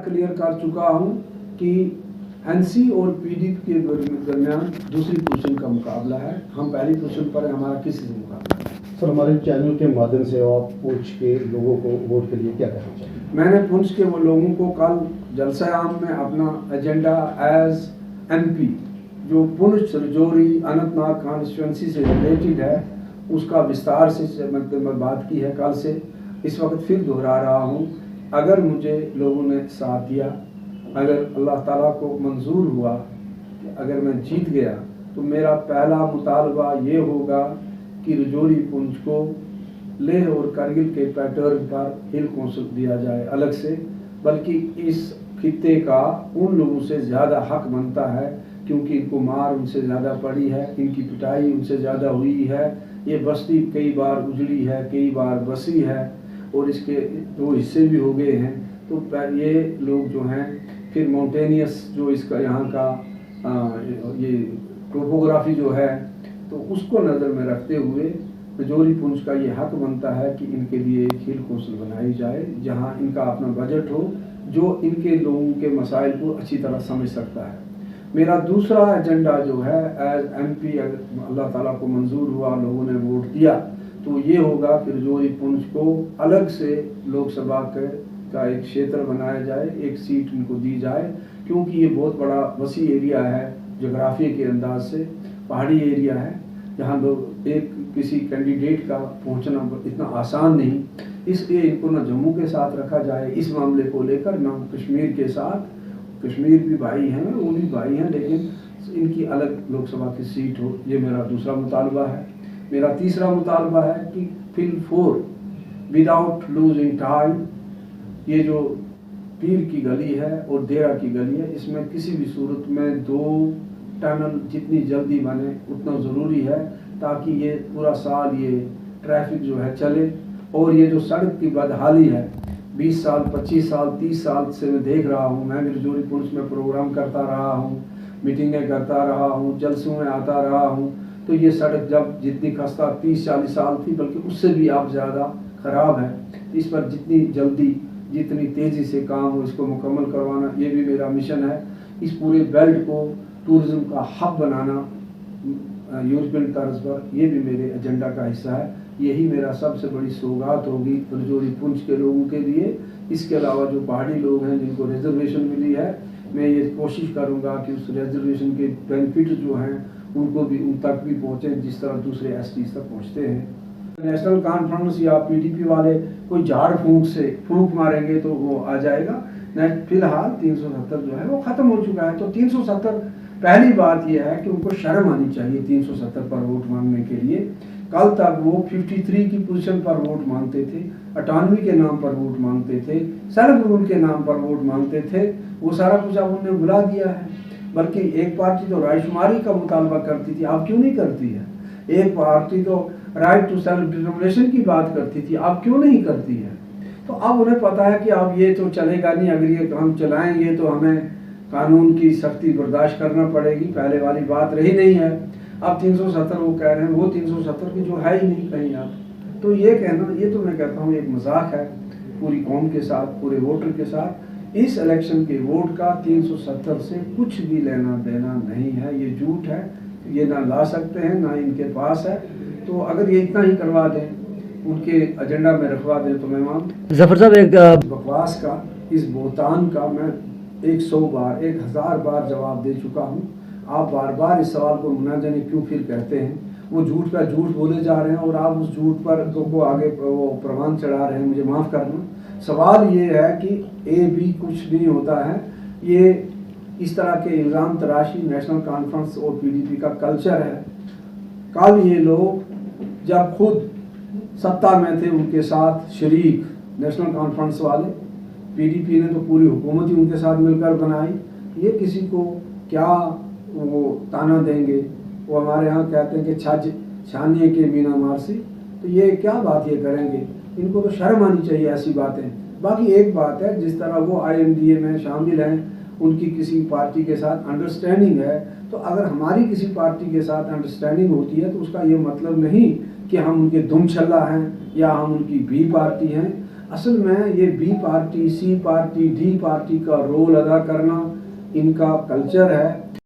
Clear कर चुका हूँ कि एनसी और पीडीपी के दरमियान दूसरी पोजीशन का मुकाबला है। हम पहली पोजीशन पर, हमारा किसी से मुकाबला है। सर, हमारे चैनल के माध्यम से आप पुंछ के लोगों को वोट के लिए क्या कहना चाहिए? मैंने पुंछ के वो लोगों को कल जलसा आम में अपना एजेंडा एज एमपी जो पुंछ रजौरी अनंतनाग कॉन्स्टिट्यूंसी से रिलेटेड है उसका विस्तार से मैं बात की है कल से। इस वक्त फिर दोहरा रहा हूँ, अगर मुझे लोगों ने साथ दिया, अगर अल्लाह ताला को मंजूर हुआ कि अगर मैं जीत गया तो मेरा पहला मुतालबा ये होगा कि रजौरी पुंछ को लेह और करगिल के पैटर्न पर हिल कौंसिल दिया जाए अलग से, बल्कि इस खित्ते का उन लोगों से ज़्यादा हक बनता है क्योंकि इनको मार उनसे ज़्यादा पड़ी है, इनकी पिटाई उनसे ज़्यादा हुई है। ये बस्ती कई बार उजड़ी है, कई बार बसी है और इसके दो हिस्से भी हो गए हैं। तो ये लोग जो हैं फिर माउंटेनियस जो इसका यहाँ का ये टोपोग्राफी जो है तो उसको नज़र में रखते हुए रजौरी पुंछ का ये हक बनता है कि इनके लिए एक हिल कौंसिल बनाई जाए जहाँ इनका अपना बजट हो जो इनके लोगों के मसाइल को अच्छी तरह समझ सकता है। मेरा दूसरा एजेंडा जो है एज एमपी, अगर अल्लाह ताला को मंजूर हुआ, लोगों ने वोट दिया, तो ये होगा कि रजौरी पुंछ को अलग से लोकसभा का एक क्षेत्र बनाया जाए, एक सीट इनको दी जाए, क्योंकि ये बहुत बड़ा वसी एरिया है जोग्राफी के अंदाज से, पहाड़ी एरिया है जहाँ लोग एक किसी कैंडिडेट का पहुंचना इतना आसान नहीं। इसलिए इनको ना जम्मू के साथ रखा जाए इस मामले को लेकर, ना कश्मीर के साथ। कश्मीर भी भाई हैं, वो भी भाई हैं, लेकिन इनकी अलग लोकसभा की सीट हो, ये मेरा दूसरा मुतालबा है। मेरा तीसरा मुतालबा है कि फिल 4 विदाउट लूजिंग टाइम, ये जो पीर की गली है और देरा की गली है, इसमें किसी भी सूरत में 2 टनल जितनी जल्दी बने उतना ज़रूरी है ताकि ये पूरा साल ये ट्रैफिक जो है चले। और ये जो सड़क की बदहाली है 20 साल 25 साल 30 साल से मैं देख रहा हूँ, मैं भी रजौरी पुंछ में प्रोग्राम करता रहा हूँ, मीटिंगें करता रहा हूँ, जलसों में आता रहा हूँ, तो ये सड़क जब जितनी खस्ता 30-40 साल थी बल्कि उससे भी अब ज़्यादा ख़राब है। इस पर जितनी जल्दी जितनी तेज़ी से काम हो इसको मुकम्मल करवाना, ये भी मेरा मिशन है। इस पूरे बेल्ट को टूरिज़्म का हब बनाना यूरोपियन तर्ज पर, ये भी मेरे एजेंडा का हिस्सा है। यही मेरा सबसे बड़ी सौगात होगी रजौरी पुंछ के लोगों के लिए। इसके अलावा जो पहाड़ी लोग हैं जिनको रिजर्वेशन मिली है, मैं ये कोशिश करूंगा कि उस रिजर्वेशन के बेनिफिट जो हैं उनको भी उन तक भी पहुँचे जिस तरह दूसरे एसटीज तक पहुँचते हैं। नेशनल कॉन्फ्रेंस या पीडीपी वाले कोई झाड़ फूंक से फूंक मारेंगे तो वो आ जाएगा। फिलहाल 370 जो है वो ख़त्म हो चुका है। तो 370, पहली बात यह है कि उनको शर्म आनी चाहिए 370 पर वोट मांगने के लिए। कल तक वो 53 की पोजीशन पर वोट मांगते थे, ऑटोनॉमी के नाम पर वोट मांगते थे, सेल्फ रूल के नाम पर वोट मांगते थे, वो सारा कुछ अब उन्होंने बुला दिया है। बल्कि एक पार्टी तो रायशुमारी का मुतालबा करती थी, अब क्यों नहीं करती है? एक पार्टी तो राइट टू सेल्फ डिटर्मिनेशन की बात करती थी, अब क्यों नहीं करती है? तो अब उन्हें पता है कि अब ये तो चलेगा नहीं, अगर ये हम चलाएंगे तो हमें कानून की सख्ती बर्दाश्त करना पड़ेगी, पहले वाली बात रही नहीं है। अब 370 वो कह रहे हैं, वो 370 की जो है ही नहीं कहीं अब। तो ये कहना, ये तो मैं कहता हूँ एक मजाक है पूरी कौम के साथ, पूरे वोटर के साथ। इस इलेक्शन के वोट का 370 से कुछ भी लेना देना नहीं है, ये झूठ है, ये ना ला सकते हैं ना इनके पास है। तो अगर ये इतना ही करवा दें, उनके एजेंडा में रखवा दें तो मैं मान। जफर साहब, एक बकवास का, इस बोतान का मैं 100 बार 1000 बार जवाब दे चुका हूँ। आप बार बार इस सवाल को ना जाने क्यों फिर कहते हैं। वो झूठ का झूठ बोले जा रहे हैं और आप उस झूठ पर को आगे वो प्रमाण चढ़ा रहे हैं। मुझे माफ़ करना, सवाल ये है कि ए बी कुछ नहीं होता है। ये इस तरह के इल्ज़ाम तराशी नेशनल कॉन्फ्रेंस और पीडीपी का कल्चर है। कल ये लोग जब खुद सत्ता में थे उनके साथ शरीक नेशनल कॉन्फ्रेंस वाले, पीडीपी ने तो पूरी हुकूमत ही उनके साथ मिलकर बनाई। ये किसी को क्या वो ताना देंगे? वो हमारे यहाँ कहते हैं कि छज छानिए के मीना मारसी। तो ये क्या बात ये करेंगे? इनको तो शर्म आनी चाहिए ऐसी बातें। बाकी एक बात है, जिस तरह वो IMDA में शामिल हैं, उनकी किसी पार्टी के साथ अंडरस्टैंडिंग है, तो अगर हमारी किसी पार्टी के साथ अंडरस्टैंडिंग होती है तो उसका ये मतलब नहीं कि हम उनके दुम छल्ला हैं या हम उनकी बी पार्टी हैं। असल में ये बी पार्टी, सी पार्टी, डी पार्टी का रोल अदा करना इनका कल्चर है।